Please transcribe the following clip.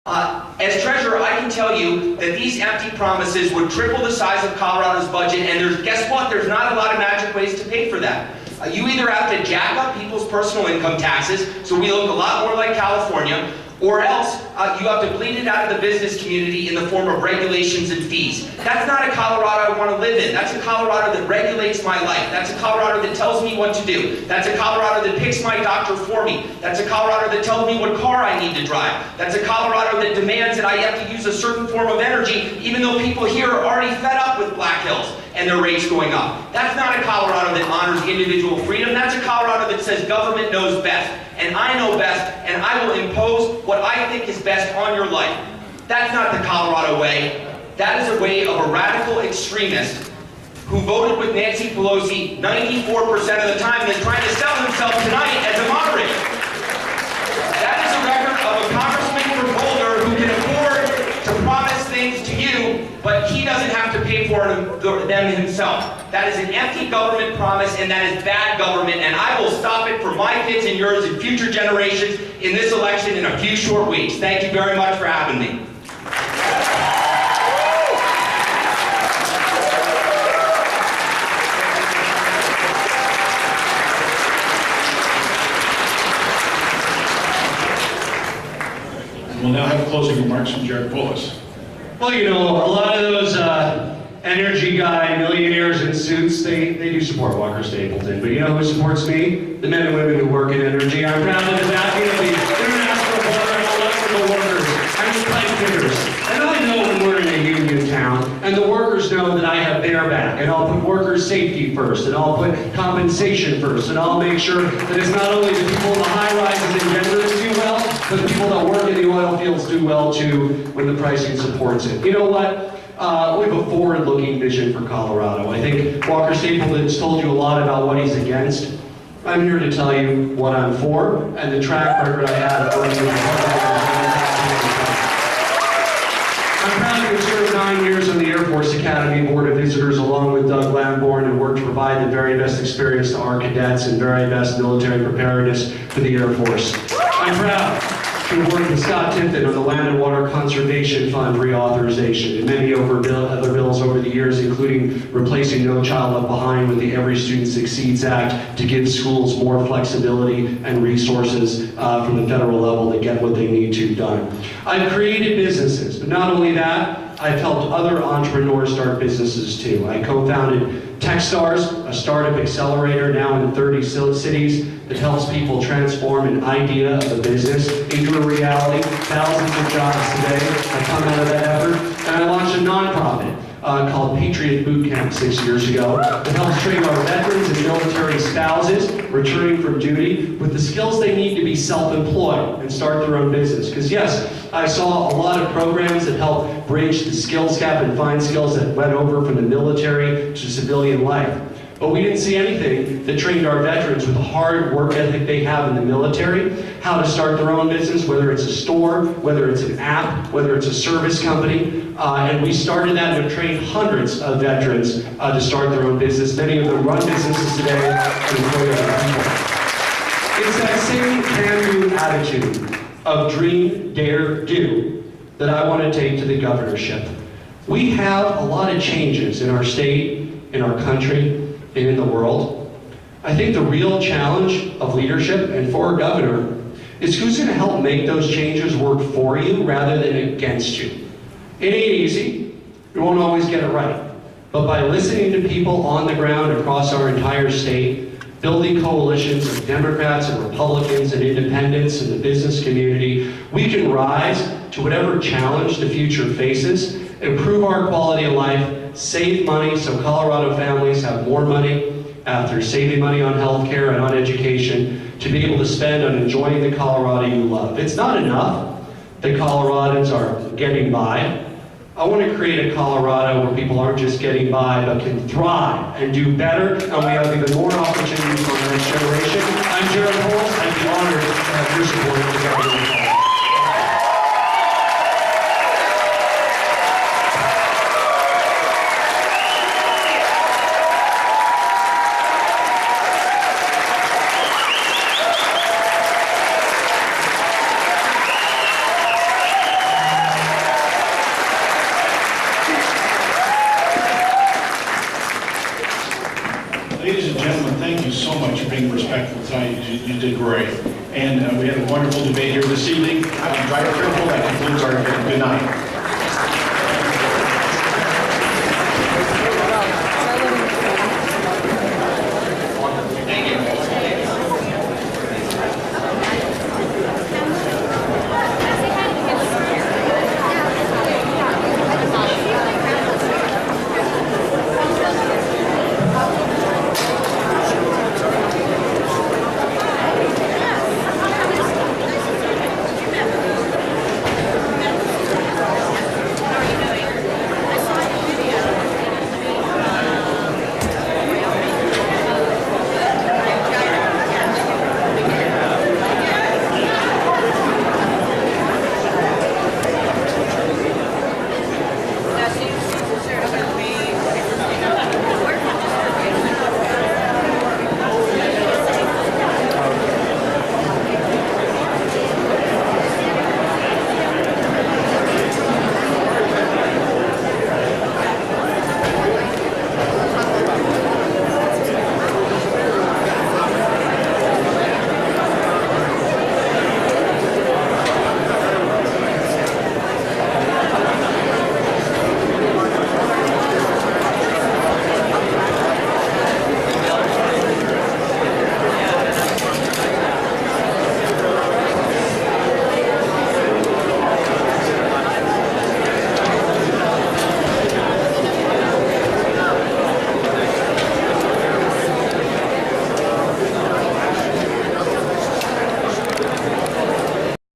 As treasurer, I can tell you that these empty promises would triple the size of Colorado's budget, and guess what? There's not a lot of magic ways to pay for that. You either have to jack up people's personal income taxes, so we look a lot more like California, or else you have to bleed it out of the business community in the form of regulations and fees. That's not a Colorado I want to live in. That's a Colorado that regulates my life. That's a Colorado that tells me what to do. That's a Colorado that picks my doctor for me. That's a Colorado that tells me what car I need to drive. That's a Colorado that demands that I have to use a certain form of energy, even though people here are already fed up with Black Hills and their rates going up. That's not a Colorado that honors individual freedom. That's a Colorado that says government knows best, and I know best, and I will impose what I think is best on your life. That's not the Colorado way. That is a way of a radical extremist who voted with Nancy Pelosi 94% of the time and is trying to sell himself tonight as a moderate. That is a record of a congressman from Boulder who can afford to promise things to you, but he doesn't have to pay for them himself. That is an empty government promise, and that is bad government, and I will stop it for my kids and yours and future generations in this election in a few short weeks. Thank you very much for having me. We'll now have closing remarks from Jared Polis. Well, you know, a lot of those energy guy millionaires in suits, they do support Walker Stapleton. But you know who supports me? The men and women who work in energy. I'm proud of the backing of the international board and electrical workers and the pipe fitters. And I know when we're in a union town, and the workers know that I have their back, and I'll put worker safety first, and I'll put compensation first, and I'll make sure that it's not only the people in the high-rises and genders do well, but the people that work in the oil fields do well too when the pricing supports it. You know what? We have a forward-looking vision for Colorado. I think Walker Stapleton has told you a lot about what he's against. I'm here to tell you what I'm for and the track record I have working with I'm proud to have served 9 years on the Air Force Academy Board of Visitors along with Doug Lamborn and worked to provide the very best experience to our cadets and very best military preparedness for the Air Force. I'm proud to work with Scott Tipton on the Land and Water Conservation Fund reauthorization and many other bills over the years, including replacing No Child Left Behind with the Every Student Succeeds Act to give schools more flexibility and resources from the federal level to get what they need to done. I've created businesses, but not only that, I've helped other entrepreneurs start businesses too. I co-founded Techstars, a startup accelerator now in 30 cities that helps people transform an idea of a business into a reality. Thousands of jobs today have come out of that effort. And I launched a nonprofit called Patriot Boot Camp 6 years ago that helps train our veterans and military spouses returning from duty with the skills they need to be self-employed and start their own business. Because yes, I saw a lot of programs that help bridge the skills gap and find skills that went over from the military to civilian life. But we didn't see anything that trained our veterans with the hard work ethic they have in the military, how to start their own business, whether it's a store, whether it's an app, whether it's a service company. And we started that and have trained hundreds of veterans to start their own business. Many of them run businesses today and employ other people. It's that same can-do attitude of dream, dare, do that I want to take to the governorship. We have a lot of changes in our state, in our country, and in the world. I think the real challenge of leadership and for a governor is who's going to help make those changes work for you rather than against you. It ain't easy. You won't always get it right. But by listening to people on the ground across our entire state, building coalitions of Democrats and Republicans and independents in the business community, we can rise to whatever challenge the future faces, improve our quality of life, save money so Colorado families have more money after saving money on healthcare and on education to be able to spend on enjoying the Colorado you love. It's not enough that Coloradans are getting by. I want to create a Colorado where people aren't just getting by, but can thrive and do better, and we have even more opportunities for the next generation. I'm Jared Polis. I'd be honored to have your support for the government. and respectful tonight. You did great. And we had a wonderful debate here this evening. Drive careful. That concludes our good night.